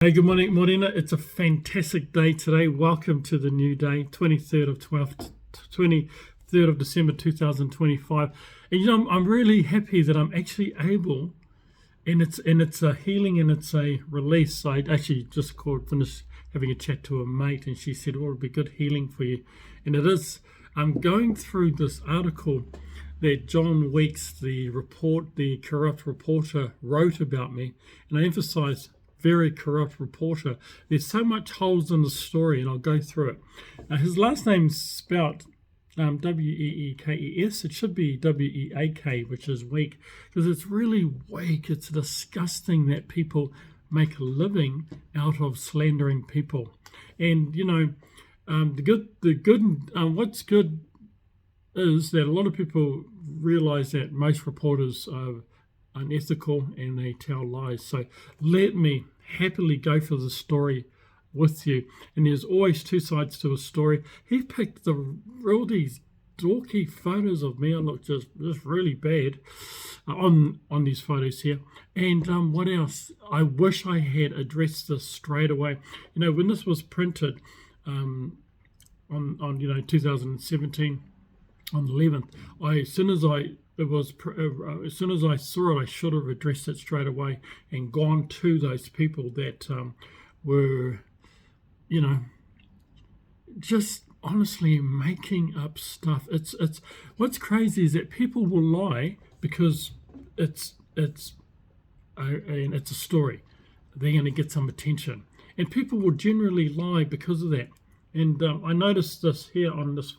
Hey, good morning, Morena. It's a fantastic day today. Welcome to the new day, 23rd of December 2025. And I'm really happy that I'm actually able, and it's a healing and it's a release. I actually just finished having a chat to a mate, and she said, "Oh, it'll be good healing for you," and it is. I'm going through this article that John Weeks, the corrupt reporter, wrote about me, and I emphasize very corrupt reporter. There's so much holes in the story, and I'll go through it. His last name's spelt Weekes. It should be Weak, which is weak, because it's really weak. It's disgusting that people make a living out of slandering people. And what's good is that a lot of people realize that most reporters are unethical and they tell lies. So let me happily go for the story with you. And there's always two sides to a story. He picked all these dorky photos of me. I look just really bad on these photos here. And what else? I wish I had addressed this straight away. When this was printed on 2017 on the 11th, as soon as I saw it, I should have addressed it straight away and gone to those people that were, just honestly making up stuff. It's what's crazy is that people will lie because it's a story. They're going to get some attention, and people will generally lie because of that. And I noticed this here on this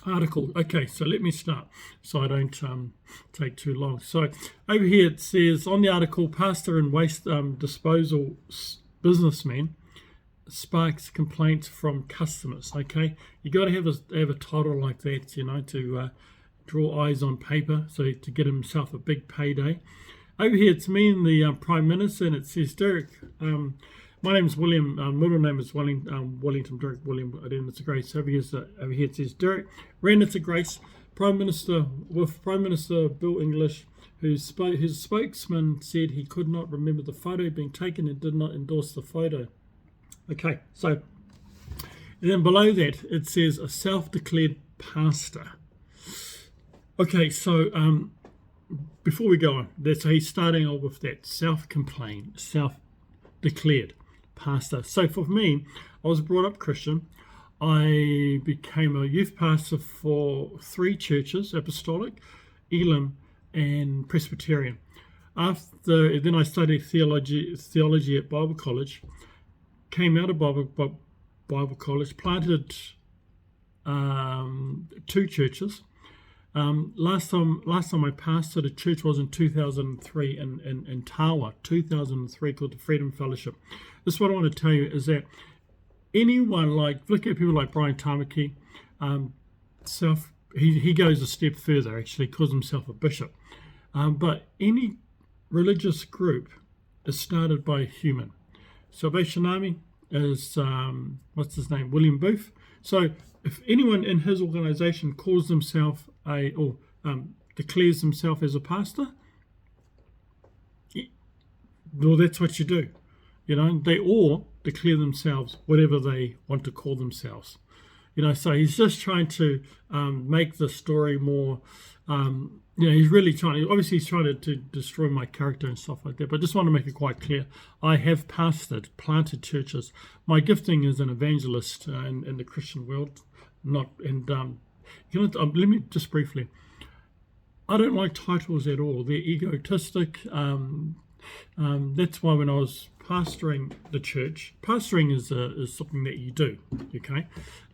article. Okay, so let me start so I don't take too long. So over here it says on the article, pastor and waste disposal businessman sparks complaints from customers. Okay, you got to have a title like that, to draw eyes on paper, so to get himself a big payday. Over here it's me and the Prime Minister, and it says, Derek, my name is William. Middle name is Wellington Derek William. It's a Grace. Over here it says Derek ran it to Grace. Prime Minister Bill English, his spokesman said he could not remember the photo being taken and did not endorse the photo. Okay, so then below that it says a self-declared pastor. Okay, so before we go on, he's starting off with that self-declared pastor. So for me, I was brought up Christian. I became a youth pastor for 3 churches: Apostolic, Elim, and Presbyterian. Then I studied theology at Bible College. Came out of Bible College, planted 2 churches. Last time I pastored a church was in 2003 in Tawa, 2003, called the Freedom Fellowship. This is what I want to tell you is that anyone look at people like Brian Tamaki, he goes a step further, actually calls himself a bishop. But any religious group is started by a human. Salvation Army is, what's his name, William Booth. So if anyone in his organization calls himself declares himself as a pastor, well, that's what you do. They all declare themselves whatever they want to call themselves. So he's just trying to make the story more, he's really trying to destroy my character and stuff like that. But I just want to make it quite clear. I have planted churches. My gifting is an evangelist in the Christian world. Let me just briefly, I don't like titles at all. They're egotistic. That's why when I was pastoring the church, pastoring is something that you do, okay?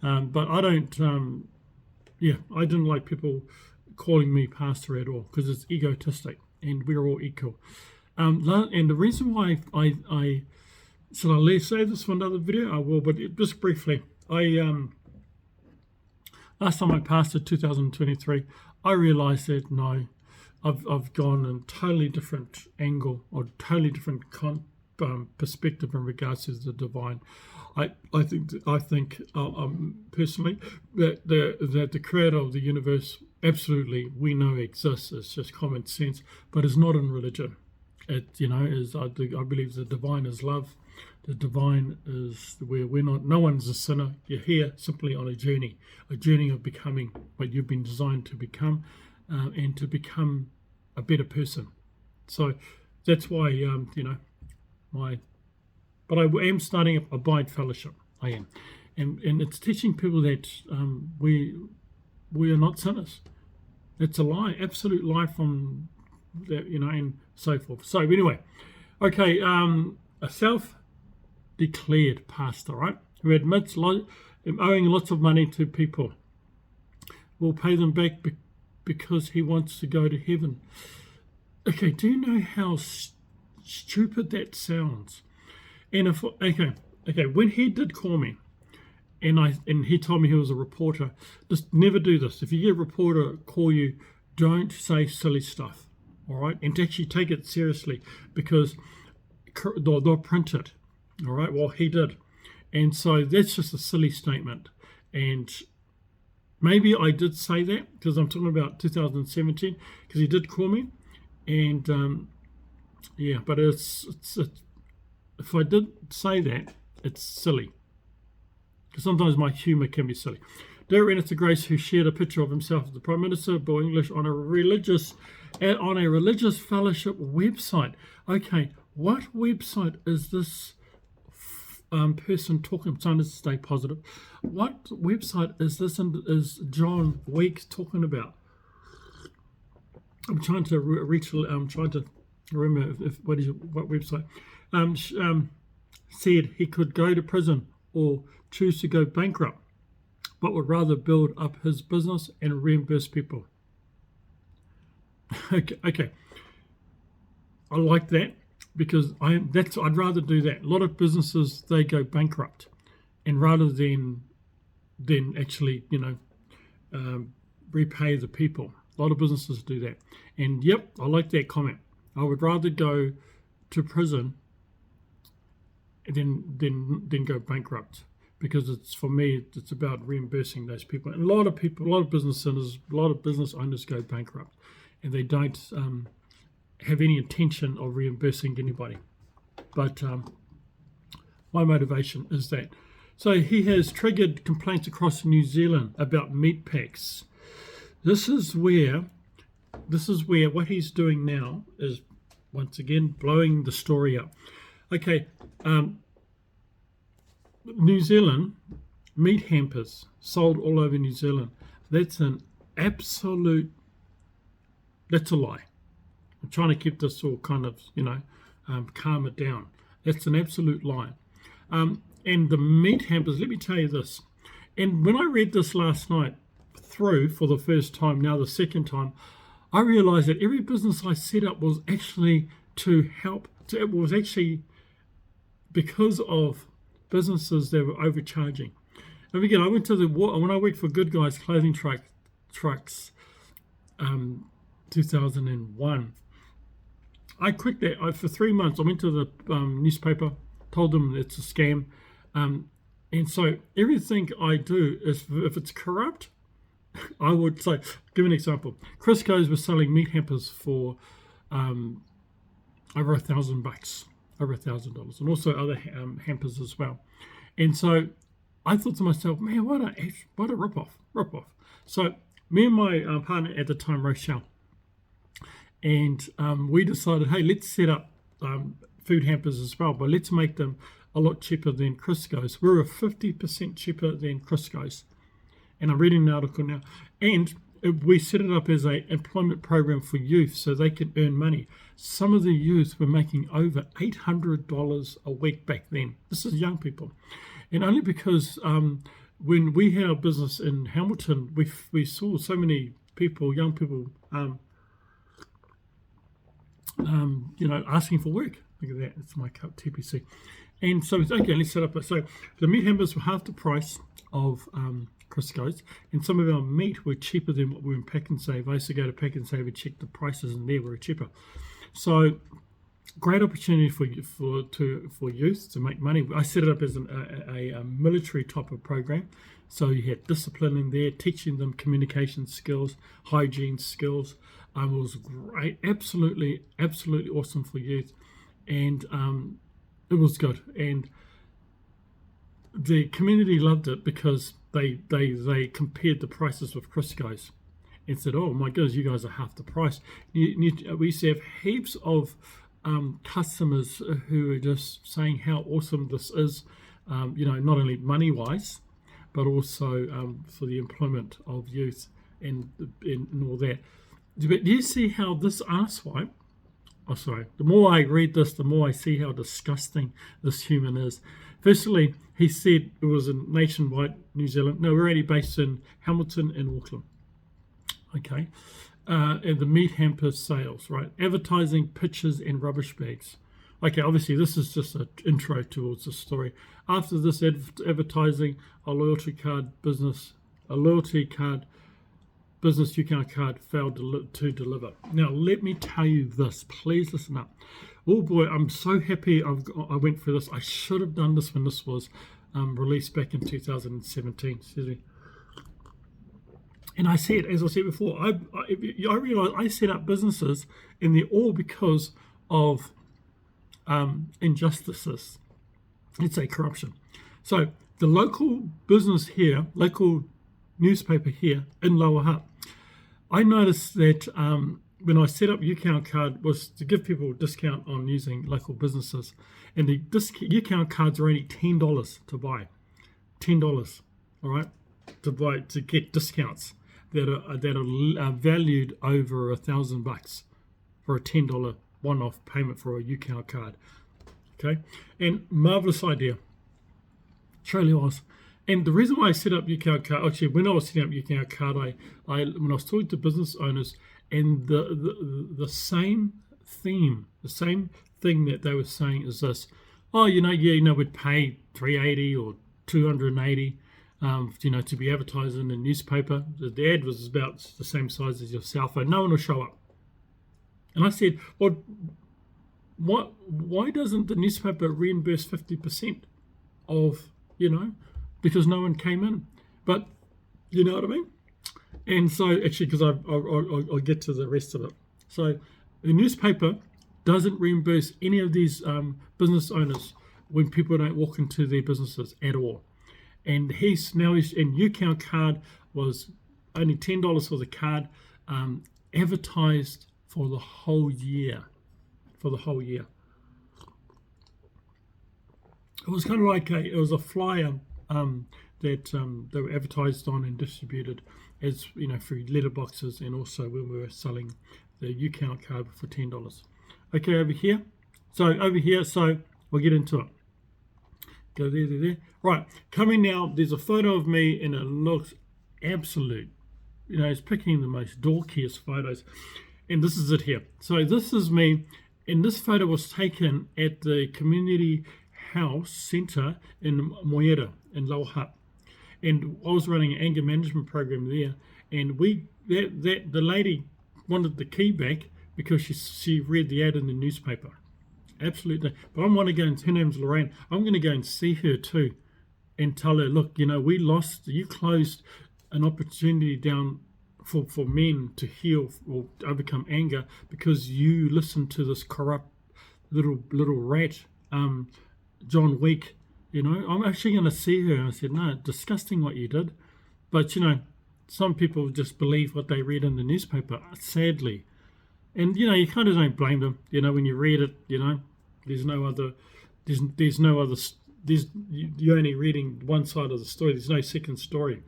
But I don't, I didn't like people calling me pastor at all, because it's egotistic, and we're all equal. And the reason why I should I save this for another video? I will, but just briefly, last time I pastored 2023, I realized that no, I've gone in a totally different angle or totally different perspective in regards to the divine. I think personally that the creator of the universe, absolutely, we know exists. It's just common sense, but it's not in religion. It, I believe the divine is love. The divine is where we're not. No one's a sinner. You're here simply on a journey of becoming what you've been designed to become, and to become a better person. So that's why but I am starting up Abide Fellowship. I am, and it's teaching people that we are not sinners. It's a lie, absolute lie from that, and so forth. So anyway, okay, a self-declared pastor, right, who admits owing lots of money to people, will pay them back because he wants to go to heaven. Okay, do you know how stupid that sounds? And when he did call me, and he told me he was a reporter, just never do this. If you get a reporter call you, don't say silly stuff, all right? And to actually take it seriously, because they'll print it, all right? Well, he did. And so that's just a silly statement. And maybe I did say that because I'm talking about 2017, because he did call me. And but it's if I did say that, it's silly. Because sometimes my humour can be silly. Dear Renata Grace, who shared a picture of himself as the Prime Minister, Bill English, on a religious fellowship website. Okay, what website is this person talking? Trying to stay positive. What website is this? Is John Weeks talking about? I'm trying to remember what website. Said he could go to prison or choose to go bankrupt, but would rather build up his business and reimburse people. Okay. I like that, because I'd rather do that. A lot of businesses, they go bankrupt, and rather than actually repay the people. A lot of businesses do that. And yep, I like that comment. I would rather go to prison than go bankrupt, because for me it's about reimbursing those people. And a lot of business owners go bankrupt, and they don't have any intention of reimbursing anybody. But my motivation is that. So he has triggered complaints across New Zealand about meat packs. This is where what he's doing now is, once again, blowing the story up. Okay, New Zealand, meat hampers sold all over New Zealand. That's a lie. I'm trying to keep this all kind of, calm it down. That's an absolute lie. And the meat hampers, let me tell you this. And when I read this last night through for the first time, now the second time, I realized that every business I set up was actually it was actually because of businesses that were overcharging. And again, I went to when I worked for Good Guys Clothing Trucks, 2001. I quit that. For 3 months, I went to the newspaper, told them it's a scam. And so everything I do is, if it's corrupt, I would say, give an example. Crisco's was selling meat hampers for over $1,000, over $1,000, and also other hampers as well. And so I thought to myself, man, what a rip-off. So me and my partner at the time, Rochelle, and we decided, hey, let's set up food hampers as well, but let's make them a lot cheaper than Crisco's. We're 50% cheaper than Crisco's. And I'm reading an article now. And we set it up as an employment program for youth so they could earn money. Some of the youth were making over $800 a week back then. This is young people. And only because when we had our business in Hamilton, we saw so many people, young people, asking for work. Look at that. It's my cup, TPC. And so it's okay, let's set up. So the meat hampers were half the price of Crisco's, and some of our meat were cheaper than what we were in Pack and Save. I used to go to Pack and Save and check the prices, and they were cheaper. So great opportunity for youth to make money. I set it up as a military type of program. So you had discipline in there, teaching them communication skills, hygiene skills, It was great, absolutely awesome for youth, and it was good. And the community loved it because they compared the prices with Crisco's and said, "Oh my goodness, you guys are half the price." We used to have heaps of customers who are just saying how awesome this is, not only money wise, but also for the employment of youth and all that. But do you see how this arsewipe? Oh, sorry. The more I read this, the more I see how disgusting this human is. Firstly, he said it was in nationwide New Zealand. No, we're only based in Hamilton and Auckland. Okay. And the meat hamper sales, right? Advertising, pictures, and rubbish bags. Okay, obviously this is just an intro towards the story. After this advertising, a loyalty card business UCount card failed to deliver. Now, let me tell you this. Please listen up. Oh boy, I'm so happy I went through this. I should have done this when this was released back in 2017. Excuse me. And I said, as I said before, I realised I set up businesses, and they're all because of injustices. Let's say corruption. So the local business here, local newspaper here in Lower Hutt, I noticed that when I set up UCount card was to give people a discount on using local businesses, and the UCount cards are only $10 to buy, $10, all right, to get discounts that are valued over $1,000 for a $10 one-off payment for a UCount card. Okay, and marvelous idea, truly was. And the reason why I set up UCount card, actually, when I was setting up UCount card, when I was talking to business owners, and the same theme, the same thing that they were saying is this: oh, we'd pay $380 or $280, to be advertised in the newspaper. The ad was about the same size as your cell phone. No one will show up. And I said, well, why doesn't the newspaper reimburse 50% of, because no one came in? But you know what I mean? And so actually, because I'll get to the rest of it. So the newspaper doesn't reimburse any of these business owners when people don't walk into their businesses at all. And he's UCount card was only $10 for the card, advertised for the whole year. It was kind of like it was a flyer that they were advertised on and distributed as through letterboxes, and also when we were selling the UCount card for $10. Okay, over here. So we'll get into it. Go there. Right, coming now, there's a photo of me, and it looks absolute. It's picking the most dorkiest photos. And this is it here. So this is me, and this photo was taken at the Community House Centre in Moera, in Lower Hutt. And I was running an anger management program there, and the lady wanted the key back because she read the ad in the newspaper. Absolutely. But I want to go, and her name's Lorraine. I'm going to go and see her too and tell her, look, you closed an opportunity down for men to heal or overcome anger because you listened to this corrupt little rat, John Week. I'm actually going to see her. And I said, no, disgusting what you did. But, some people just believe what they read in the newspaper, sadly. And, you kind of don't blame them. When you read it, you're only reading one side of the story. There's no second story.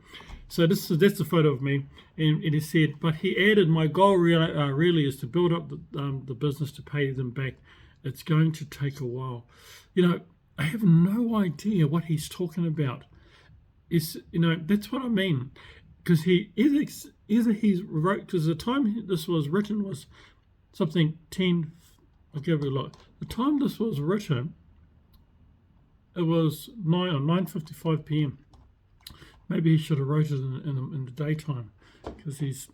So that's the photo of me. And it said, but he added, my goal really is to build up the business to pay them back. It's going to take a while. I have no idea what he's talking about. That's what I mean. Because either he's wrote, because the time this was written was something 10, I'll give you a look. The time this was written, it was 9:55 p.m. Maybe he should have wrote it in the daytime, because he's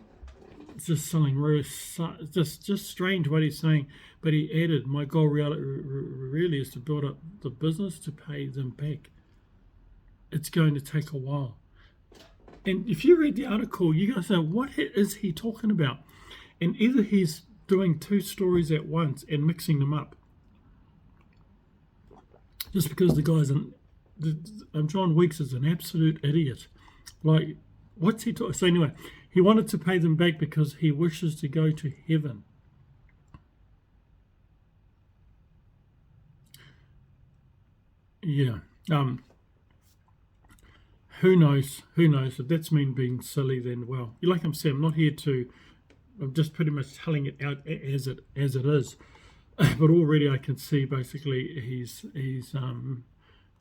just something just strange what he's saying. But he added, my goal really is to build up the business to pay them back. It's going to take a while. And if you read the article, you're going to say, what is he talking about? And either he's doing two stories at once and mixing them up, just because the guy's John Weeks is an absolute idiot. Like, what's he talking? So anyway, he wanted to pay them back because he wishes to go to heaven. Yeah. Who knows? Who knows? If that's me being silly, then well, like I'm saying, I'm not here to. I'm just pretty much telling it out as it is. But already I can see basically he's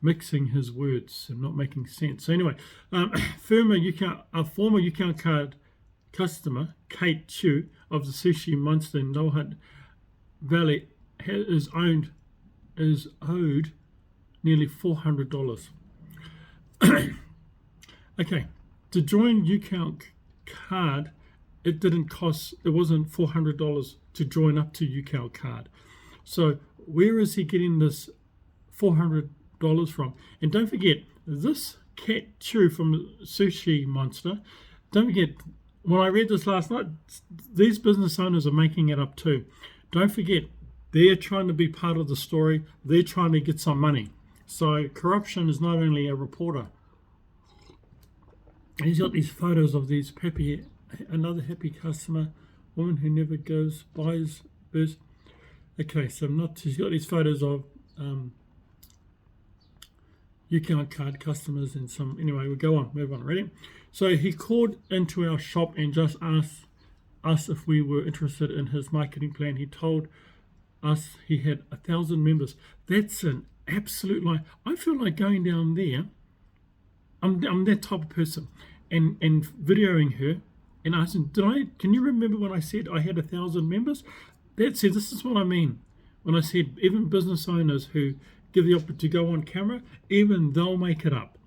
mixing his words and not making sense. So anyway, a former UCount card customer, Kate Chu of the Sushi Monster in Nohut Valley, is owed nearly $400. Okay, to join UCount card, it wasn't $400 to join up to UCount card. So where is he getting this $400 from? And don't forget, this Cat Chu from Sushi Monster, don't forget, when I read this last night, these business owners are making it up too. Don't forget, they're trying to be part of the story. They're trying to get some money. So corruption is not only a reporter. And he's got these photos of these another happy customer, woman who never buys. Okay, so he's got these photos of UCount card customers and some. Anyway, we'll go on, move on. Ready? So he called into our shop and just asked us if we were interested in his marketing plan. He told us he had 1,000 members. That's an absolute lie. I feel like going down there. I'm that type of person, and videoing her and asking, can you remember when I said I had 1,000 members? This is what I mean when I said even business owners who give the opportunity to go on camera, even they'll make it up.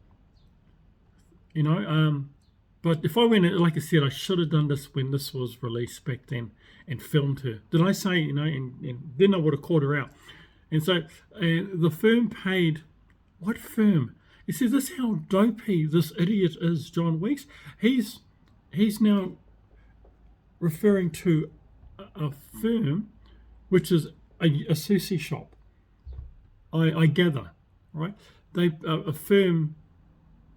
But if I went, like I said, I should have done this when this was released back then and filmed her. Did I say, and then I would have called her out. And so the firm paid, what firm? You see, this is how dopey this idiot is, John Weeks. He's now referring to a firm which is a sushi shop. I gather, right? A firm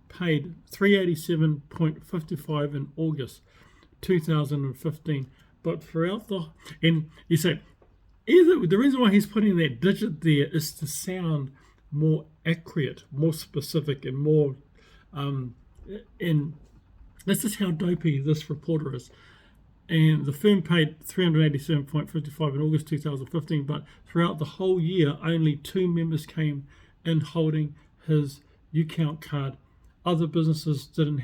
paid $387.55 in August 2015, but and you say either the reason why he's putting that digit there is to sound more accurate, more specific, and more and this is how dopey this reporter is. And the firm paid $387.55 in August 2015, but throughout the whole year, only 2 members came in holding his UCount card. Other businesses didn't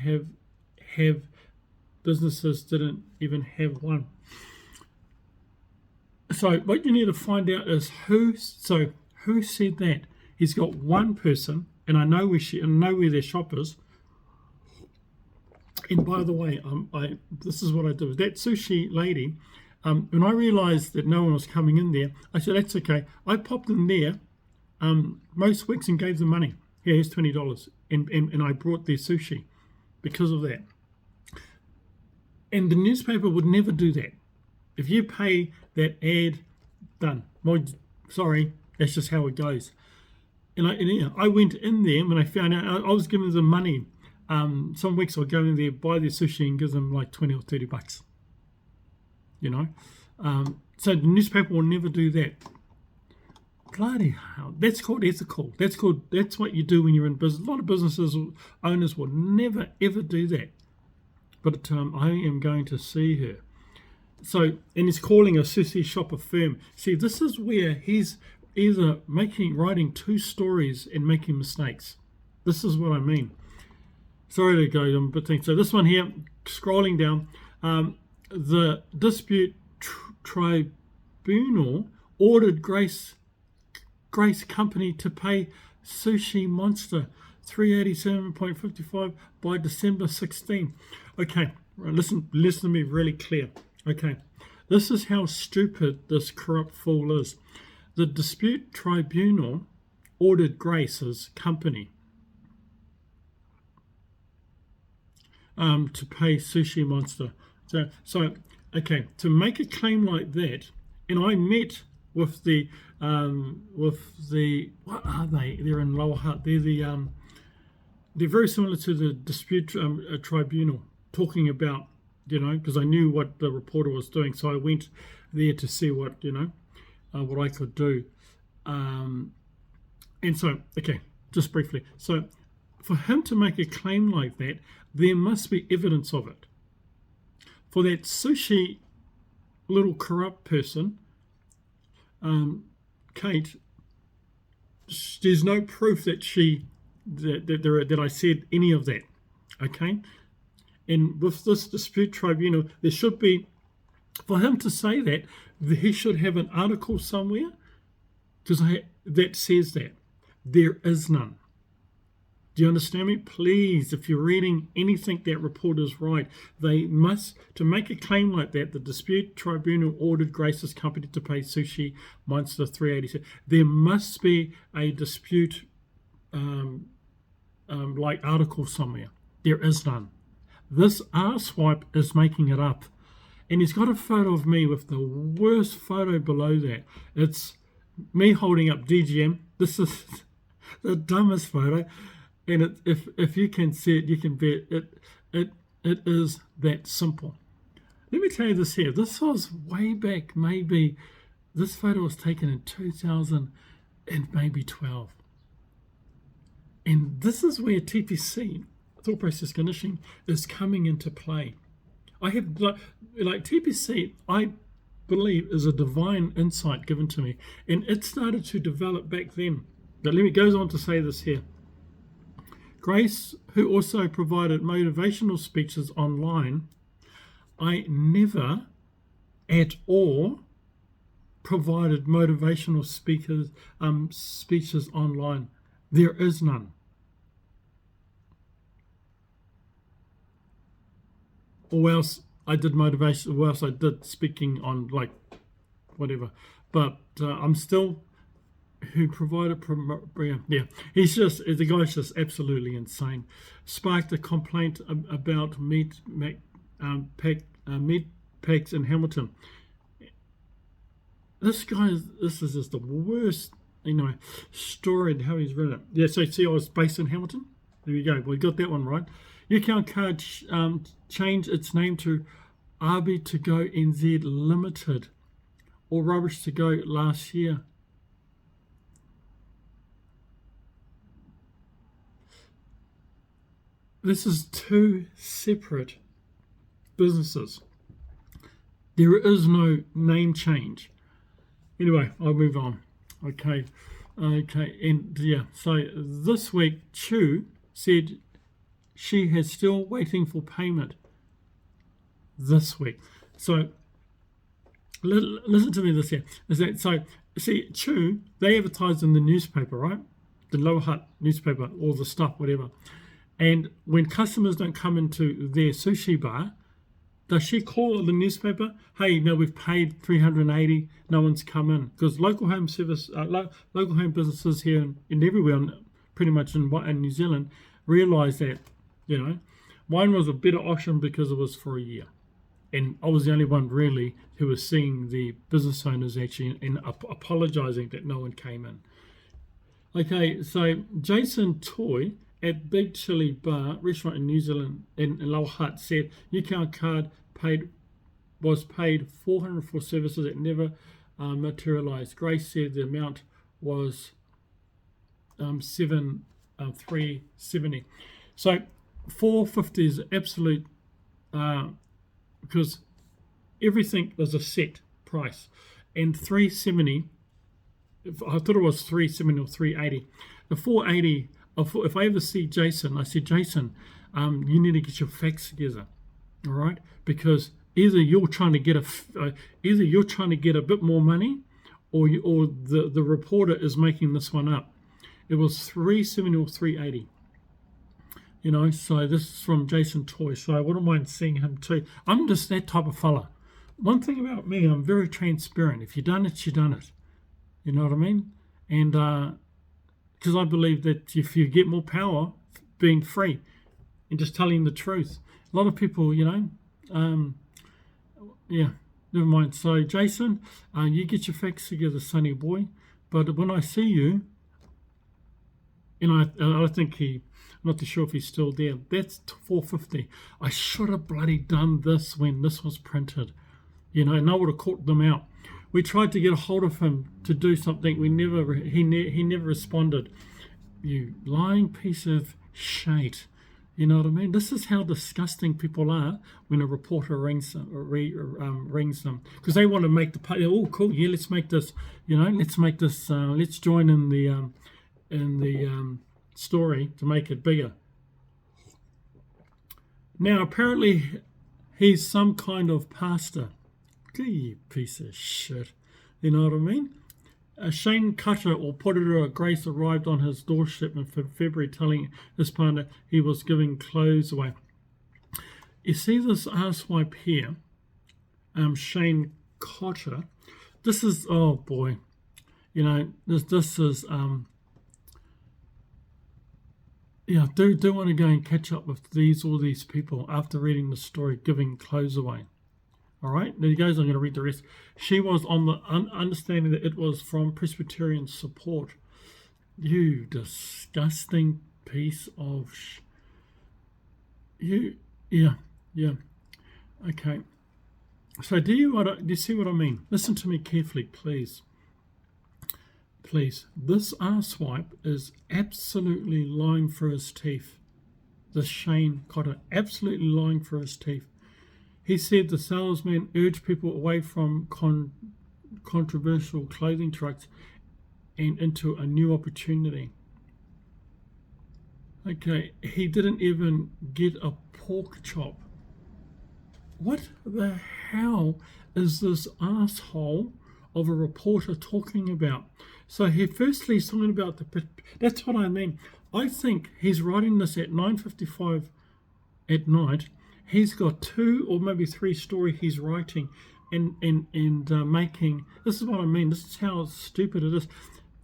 didn't even have one. So what you need to find out is who said that. He's got one person, and I know where their shop is. And by the way, this is what I do. That sushi lady, when I realised that no one was coming in there, I said, that's okay. I popped in there most weeks and gave them money. Here, here's $20. And I brought their sushi because of that. And the newspaper would never do that. If you pay that ad, done. Sorry, that's just how it goes. And I went in there when I found out I was giving them money. Some weeks I'll go in there, buy their sushi and give them like $20 or $30. So the newspaper will never do that. Bloody hell. That's called ethical. That's what you do when you're in business. A lot of owners will never ever do that. But I am going to see her. So, and he's calling a sushi shop a firm. See, this is where he's either writing two stories and making mistakes. This is what I mean. Sorry to go on, but so this one here, scrolling down, the dispute tribunal ordered Grace Company to pay Sushi Monster $387.55 by December 16. Okay, listen to me really clear. Okay, this is how stupid this corrupt fool is. The dispute tribunal ordered Grace's company to pay Sushi Monster. So okay, to make a claim like that, and I met with the what are they? They're in Lower Hutt. They're very similar to the dispute tribunal, talking about, because I knew what the reporter was doing, so I went there to see what what I could do, and so okay, just briefly, so for him to make a claim like that, there must be evidence of it. For that sushi little corrupt person, Kate, there's no proof that that I said any of that. Okay, and with this dispute tribunal, there should be, for him to say that, he should have an article somewhere that says that. There is none. Do you understand me? Please, if you're reading anything that reporter's right, they must, to make a claim like that, the dispute tribunal ordered Grace's company to pay Sushi Monster 386. There must be a dispute like article somewhere. There is none. This arsewipe is making it up. And he's got a photo of me with the worst photo below that. It's me holding up DGM. This is the dumbest photo. And if you can see it, you can bet it is that simple. Let me tell you this here. This was way back, maybe, this photo was taken in 2000 and maybe 12. And this is where TPC, thought process conditioning, is coming into play. I have, like TPC, I believe, is a divine insight given to me. And it started to develop back then. But it goes on to say this here. Grace, who also provided motivational speeches online, I never at all provided motivational speeches online. There is none. Or else I did motivation, or else I did speaking on like whatever. But I'm still, who provided, yeah, the guy's just absolutely insane. Sparked a complaint about meat packs in Hamilton. This is just the worst, story and how he's written it. Yeah, so see, I was based in Hamilton. There you go. We got that one right. UCount Card changed its name to RB to Go NZ Limited, or Rubbish to Go last year. This is two separate businesses. There is no name change. Anyway, I'll move on. Okay, and yeah, so this week, Chu said she is still waiting for payment this week. So listen to me this here. Is that so? See, Chu, they advertise in the newspaper, right? The Lower Hutt newspaper, all the stuff, whatever. And when customers don't come into their sushi bar, does she call the newspaper? Hey, no, we've paid $380. No one's come in, because local home service, local home businesses here and everywhere, pretty much in New Zealand, realise that, mine was a better option because it was for a year, and I was the only one really who was seeing the business owners actually and apologising that no one came in. Okay, so Jason Toy at Big Chili Bar restaurant in New Zealand in Lower Hutt said UCount Card was paid $400 for services that never materialised. Grace said the amount was $370. So $450 is absolute, because everything was a set price, and $370. I thought it was $370 or $380. The $480. If I ever see Jason, I say, Jason, you need to get your facts together, all right? Because either you're trying to get a bit more money, or the reporter is making this one up. It was $370 or $380. So this is from Jason Toy. So I wouldn't mind seeing him too. I'm just that type of fella. One thing about me, I'm very transparent. If you've done it, you've done it. You know what I mean? And because I believe that if you get more power being free and just telling the truth, a lot of people, Yeah, never mind. So, Jason, you get your facts together, sonny boy. But when I see you, I think I'm not too sure if he's still there. That's 450. I should have bloody done this when this was printed, and I would have caught them out. We tried to get a hold of him to do something. He never responded. You lying piece of shite. You know what I mean? This is how disgusting people are when a reporter rings them, because they want to make the pay. Oh, cool. Yeah, let's make this. Let's make this. Let's join in the story to make it bigger. Now, apparently, he's some kind of pastor. You piece of shit. You know what I mean? Shane Cutter, or Portera Grace, arrived on his doorstep in February, telling his partner he was giving clothes away. You see this asswipe here, Shane Cutter. This is, oh boy, this is do want to go and catch up with all these people after reading the story, giving clothes away. All right, there he goes. I'm going to read the rest. She was on the understanding that it was from Presbyterian support. You disgusting piece of yeah. Okay. So do you see what I mean? Listen to me carefully, please. Please. This arsewipe is absolutely lying for his teeth. This Shane Cotter, absolutely lying for his teeth. He said the salesman urged people away from controversial clothing trucks and into a new opportunity. Okay, he didn't even get a pork chop. What the hell is this asshole of a reporter talking about? So he's talking about that's what I mean. I think he's writing this at 9:55 at night. He's got 2 or maybe 3 stories he's writing and making. This is what I mean. This is how stupid it is.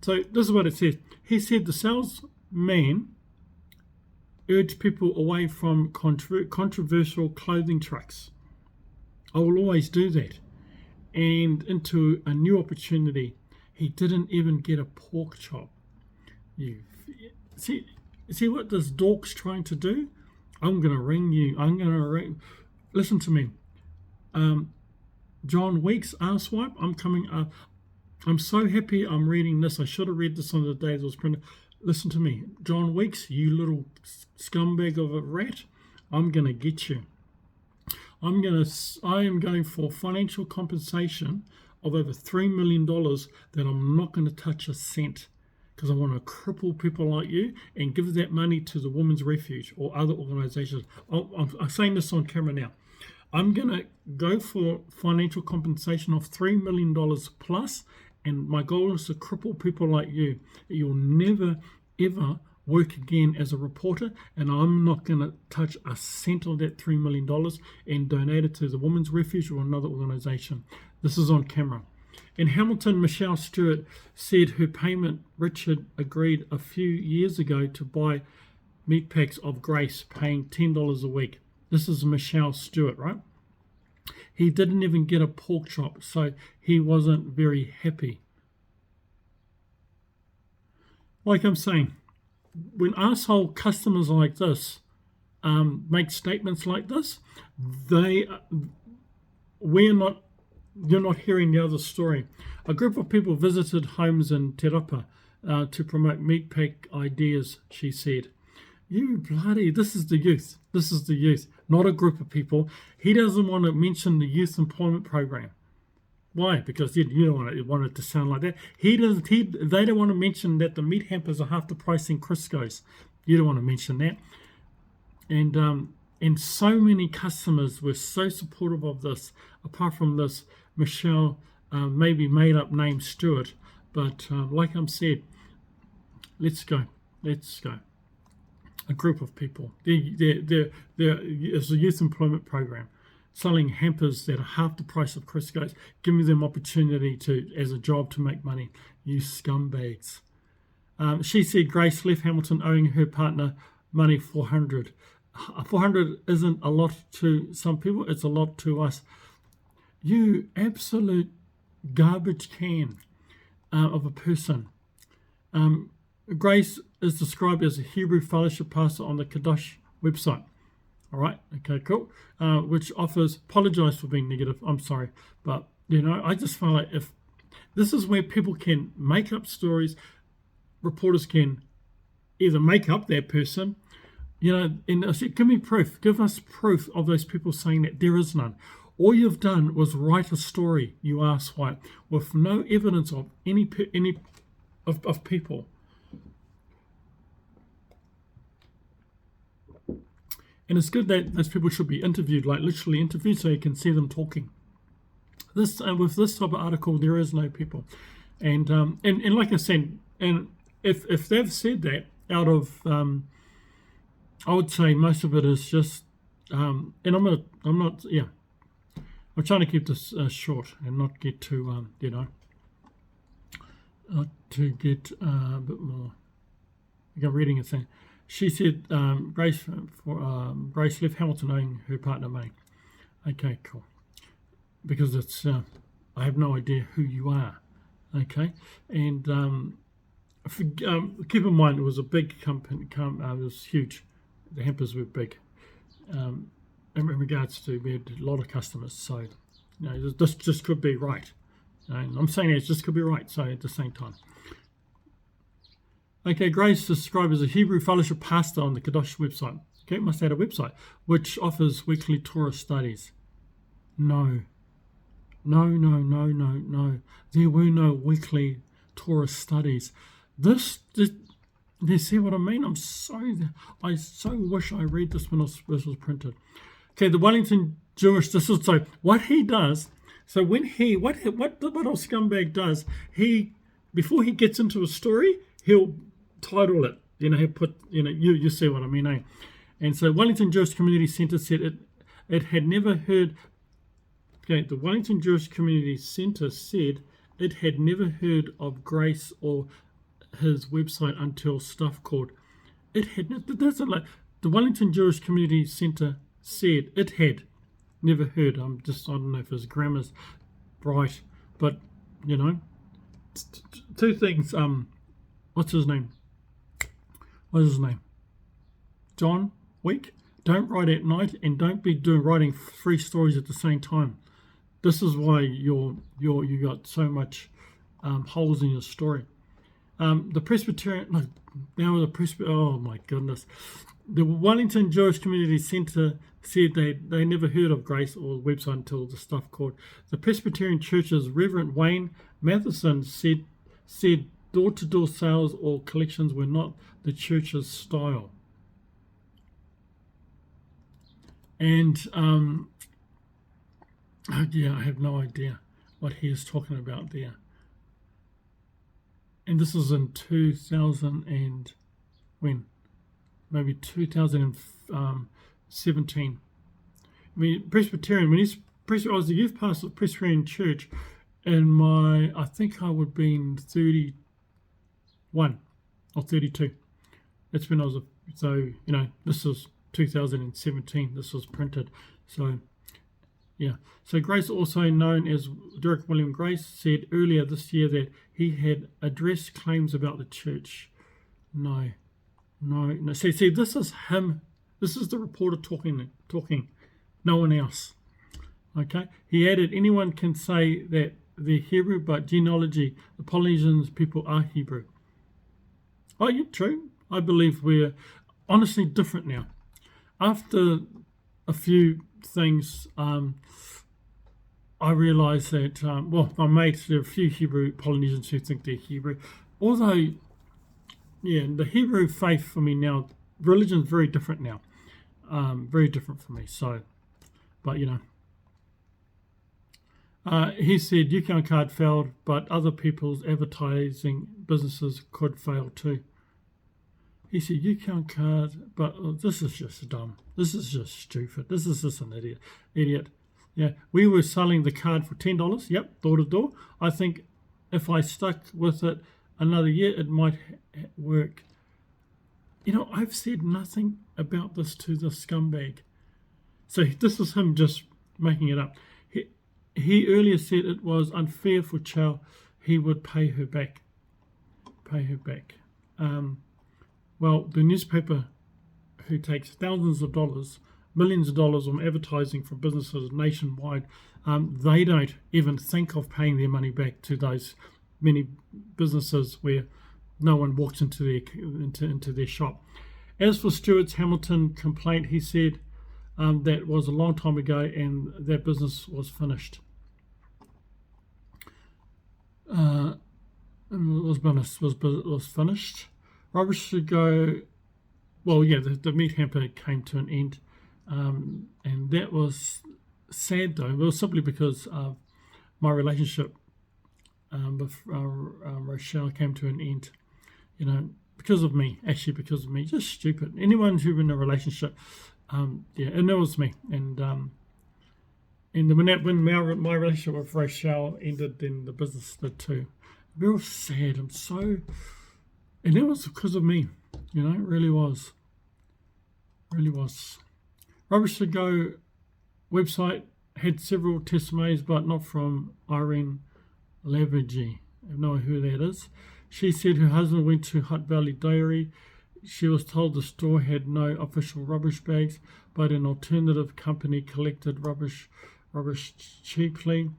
So this is what it says. He said the salesman urged people away from controversial clothing trucks. I will always do that. And into a new opportunity. He didn't even get a pork chop. You see what this dork's trying to do? I'm going to ring you. Listen to me. John Weeks, arsewipe, I'm coming up. I'm so happy I'm reading this. I should have read this on the day it was printed. Listen to me. John Weeks, you little scumbag of a rat, I'm going to get you. I am going for financial compensation of over $3 million that I'm not going to touch a cent, because I want to cripple people like you and give that money to the Women's Refuge or other organizations. I'm saying this on camera now. I'm going to go for financial compensation of $3 million plus, and my goal is to cripple people like you. You'll never, ever work again as a reporter, and I'm not going to touch a cent of that $3 million and donate it to the Women's Refuge or another organization. This is on camera. In Hamilton, Michelle Stewart said her payment. Richard agreed a few years ago to buy meat packs of Grace, paying $10 a week. This is Michelle Stewart, right? He didn't even get a pork chop, so he wasn't very happy. Like I'm saying, when asshole customers like this make statements like this, you're not hearing the other story. A group of people visited homes in Te Rapa to promote meat pack ideas, she said. This is the youth. This is the youth, not a group of people. He doesn't want to mention the youth employment program. Why? Because you don't want it to sound like that. They don't want to mention that the meat hampers are half the price in Crisco's. You don't want to mention that. And so many customers were so supportive of this. Apart from this, Michelle, maybe made up name Stewart, but like I said, let's go. A group of people. It's a youth employment program, selling hampers that are half the price of Crisco's, giving them opportunity as a job to make money. You scumbags. She said Grace left Hamilton owing her partner money $400. $400 isn't a lot to some people. It's a lot to us. You absolute garbage can of a person. Grace is described as a Hebrew fellowship pastor on the Kadosh website. All right, okay, cool. Which offers, apologize for being negative, I'm sorry. But, I just feel like if this is where people can make up stories, reporters can either make up that person, and I said, give me proof, give us proof of those people saying that. There is none. All you've done was write a story, you asswipe, with no evidence of any of people. And it's good that those people should be interviewed, like literally interviewed, so you can see them talking. With this type of article, there is no people, and like I said, and if they've said that out of, I would say most of it is just, and I'm trying to keep this short and not get too, not to get a bit more. I'm reading it saying. She said, Grace left Hamilton owing her partner May. Okay, cool. Because it's, I have no idea who you are. Okay, and keep in mind it was a big company. It was huge. The hampers were big. In regards to, we had a lot of customers. So, this just could be right. And I'm saying it just could be right. So at the same time. Okay, Grace is described as a Hebrew fellowship pastor on the Kadosh website. Okay, must have a website which offers weekly Torah studies. No. There were no weekly Torah studies. You see what I mean? I so wish I read this when this was printed. Okay, the Wellington Jewish. So what he does. So when what old scumbag does, before he gets into a story, he'll title it, he'll put, you see what I mean, eh? And so Wellington Jewish Community Centre said it had never heard, the Wellington Jewish Community Centre said it had never heard of Grace or his website until stuff called, the Wellington Jewish Community Centre said it had never heard, I don't know if his grammar's right, but, two things, what's his name? John Week. Don't write at night and don't be writing 3 stories at the same time. This is why you got so much holes in your story. The Presbyterian, oh my goodness. The Wellington Jewish Community Centre said they never heard of Grace or the website until the stuff called. The Presbyterian Church's Reverend Wayne Matheson said door-to-door sales or collections were not the church's style. And I have no idea what he is talking about there. And this is in 2000 and when? Maybe 2017. I mean, Presbyterian, I was the youth pastor of Presbyterian Church, and I think I would have been 31 or 32. That's when I was, this is 2017, this was printed. So, yeah. So Grace, also known as Derek William Grace, said earlier this year that he had addressed claims about the church. No. See, this is him. This is the reporter talking. No one else. Okay. He added, anyone can say that they're Hebrew, but genealogy, the Polynesian people are Hebrew. Oh, yeah, true. I believe we're honestly different now. After a few things, I realised that, my mates, there are a few Hebrew Polynesians who think they're Hebrew. Although, the Hebrew faith for me now, religion is very different now. Very different for me. So, but he said UCount card failed, but other people's advertising businesses could fail too. He said UCount card, but this is just dumb. This is just stupid. This is just an idiot. Yeah, we were selling the card for $10. Yep, door to door. I think if I stuck with it another year, it might work. I've said nothing about this to the scumbag. So this is him just making it up. he earlier said it was unfair for Chow. He would pay her back. Well, the newspaper, who takes thousands of dollars, millions of dollars on advertising for businesses nationwide, they don't even think of paying their money back to those many businesses where no one walks into their shop. As for Stuart's Hamilton complaint, he said that was a long time ago and that business was finished. Was finished. Rubbish to go. Well, yeah, the meat hamper came to an end, and that was sad though. It was simply because of my relationship with Rochelle came to an end. You know, because of me, because of me, just stupid. Anyone who's in a relationship, yeah, and it was me. And when my relationship with Rochelle ended, then the business did too. Real sad. And it was because of me. You know, it really was. Rubbish to Go website had several testimonies, but not from Irene Lavergy. I have no idea who that is. She said her husband went to Hutt Valley Dairy. She was told the store had no official rubbish bags, but an alternative company collected rubbish cheaply.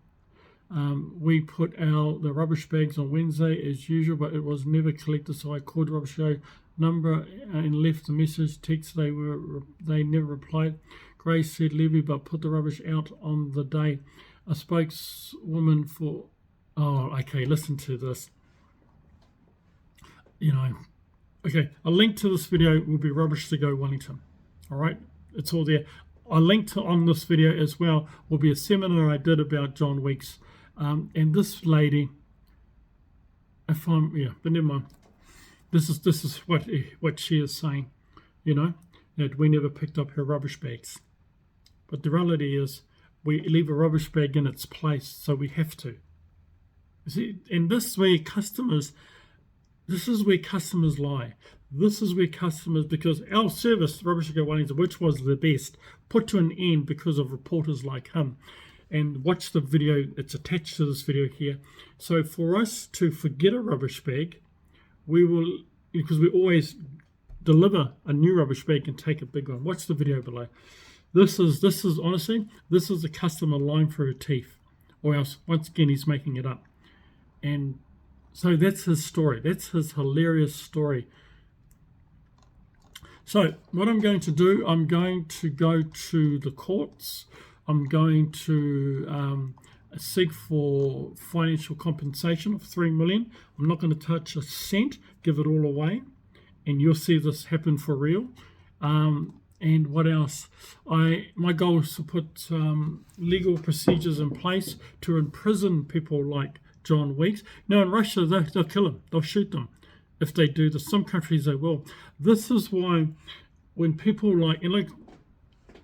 We put the rubbish bags on Wednesday as usual, but it was never collected, so I called Rubbish Go number and left a message. Text they never replied. Grace said Levy, but put the rubbish out on the day. A spokeswoman for listen to this. You know, okay, a link to this video will be Rubbish to Go Wellington. All right, it's all there. A link on this video as well will be a seminar I did about John Weeks. And this lady, but never mind. This is what she is saying, you know, that we never picked up her rubbish bags. But the reality is we leave a rubbish bag in its place, so we have to. You see, and this is where customers lie. This is where customers, because our service, Rubbish to Go Wellington, which was the best, put to an end because of reporters like him. And watch the video, it's attached to this video here. So for us to forget a rubbish bag, we will, because we always deliver a new rubbish bag and take a big one. Watch the video below. This is honestly, this is a customer lying through her teeth, or else once again he's making it up. And so that's his story. That's his hilarious story. So what I'm going to do, I'm going to go to the courts. I'm going to seek for financial compensation of $3 million. I'm not going to touch a cent, give it all away, and you'll see this happen for real. And what else? My goal is to put legal procedures in place to imprison people like John Weeks. Now in Russia, they'll kill them. They'll shoot them if they do this. Some countries they will. This is why when people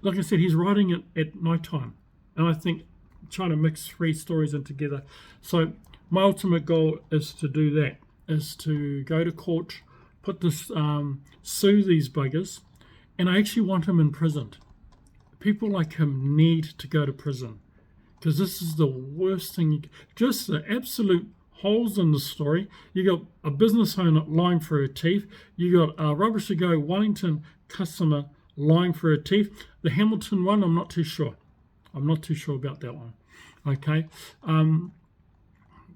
like I said, he's writing it at night time, and I think trying to mix three stories in together. So my ultimate goal is to do that, is to go to court, put this, sue these buggers, and I actually want him imprisoned. People like him need to go to prison, because this is the worst thing. Just the absolute holes in the story. You got a business owner lying for her teeth. You got a Rubbish to Go Wellington customer lying for her teeth. The Hamilton one, I'm not too sure. I'm not too sure about that one. Okay.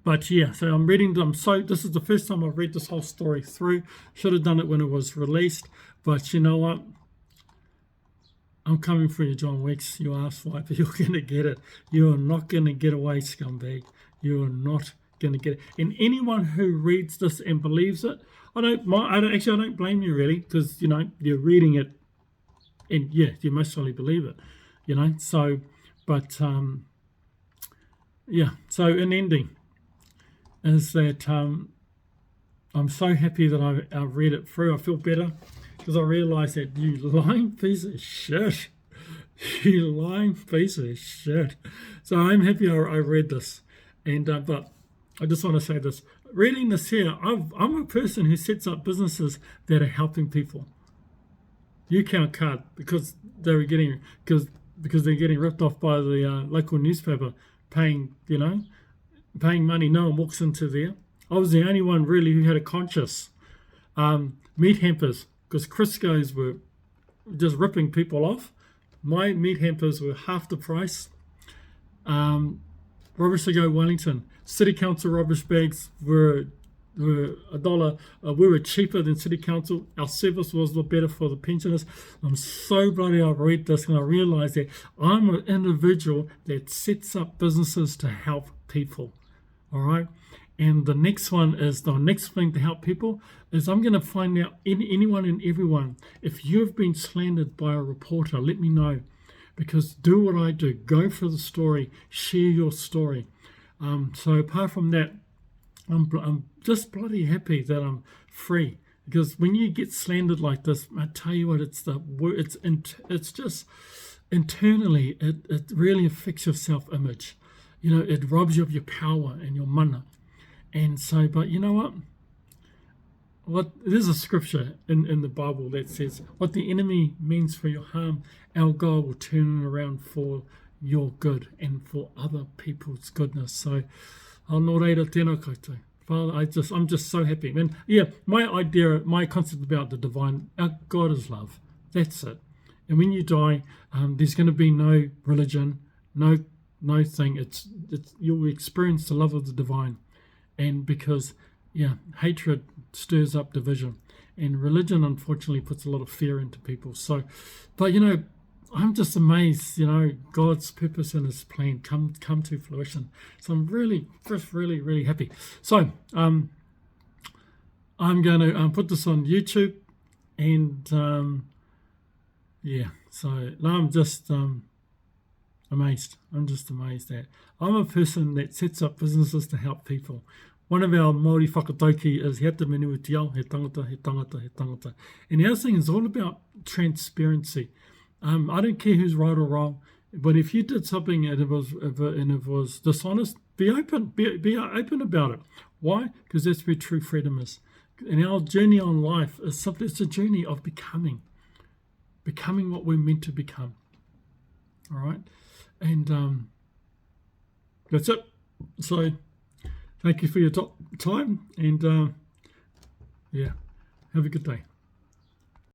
But yeah, so I'm reading them. So this is the first time I've read this whole story through. Should have done it when it was released. But you know what? I'm coming for you, John Weeks. You asked for it, but you're going to get it. You are not going to get away, scumbag. You are not going to get it. And anyone who reads this and believes it, I don't blame you really, because you know you're reading it, and yeah, you most certainly believe it. You know, so, but yeah. So an ending is that I'm so happy that I've read it through. I feel better because I realised that you lying piece of shit. You lying piece of shit. So I'm happy I read this. And but I just want to say this. Reading this here, I'm a person who sets up businesses that are helping people. You can't cut because they're getting ripped off by the local newspaper paying money. No one walks into there. I was the only one really who had a conscience. Meat hampers, because Crisco's were just ripping people off. My meat hampers were half the price. Rubbish to go Wellington. City Council rubbish bags were $1. We were cheaper than City Council. Our service was a lot better for the pensioners. I'm so bloody I read this and I realise that I'm an individual that sets up businesses to help people. All right. And the next thing to help people is I'm going to find out anyone and everyone. If you've been slandered by a reporter, let me know. Because do what I do. Go for the story. Share your story. So apart from that, I'm just bloody happy that I'm free. Because when you get slandered like this, I tell you what, it's just internally, it really affects your self-image. It robs you of your power and your mana. And so, but you know what? There's a scripture in the Bible that says, what the enemy means for your harm, our God will turn it around for your good and for other people's goodness. So, nō reira tēnā koutou. Father, I'm just so happy. Man, yeah, my concept about the divine, our God is love. That's it. And when you die, there's going to be no religion, no thing. It's you'll experience the love of the divine. And because, hatred stirs up division. And religion, unfortunately, puts a lot of fear into people. So, but, I'm just amazed, God's purpose and his plan come to fruition. So I'm really, just really, really happy. So I'm going to put this on YouTube. And, so now I'm just amazed. I'm just amazed that I'm a person that sets up businesses to help people. One of our Māori whakatauki is he te menu te ao, he tangata, he tangata, he tangata. And the other thing is all about transparency. I don't care who's right or wrong, but if you did something and it was dishonest, be open, be open about it. Why? Because that's where true freedom is. And our journey on life is something. It's a journey of becoming what we're meant to become. All right, and that's it. So thank you for your time, and have a good day.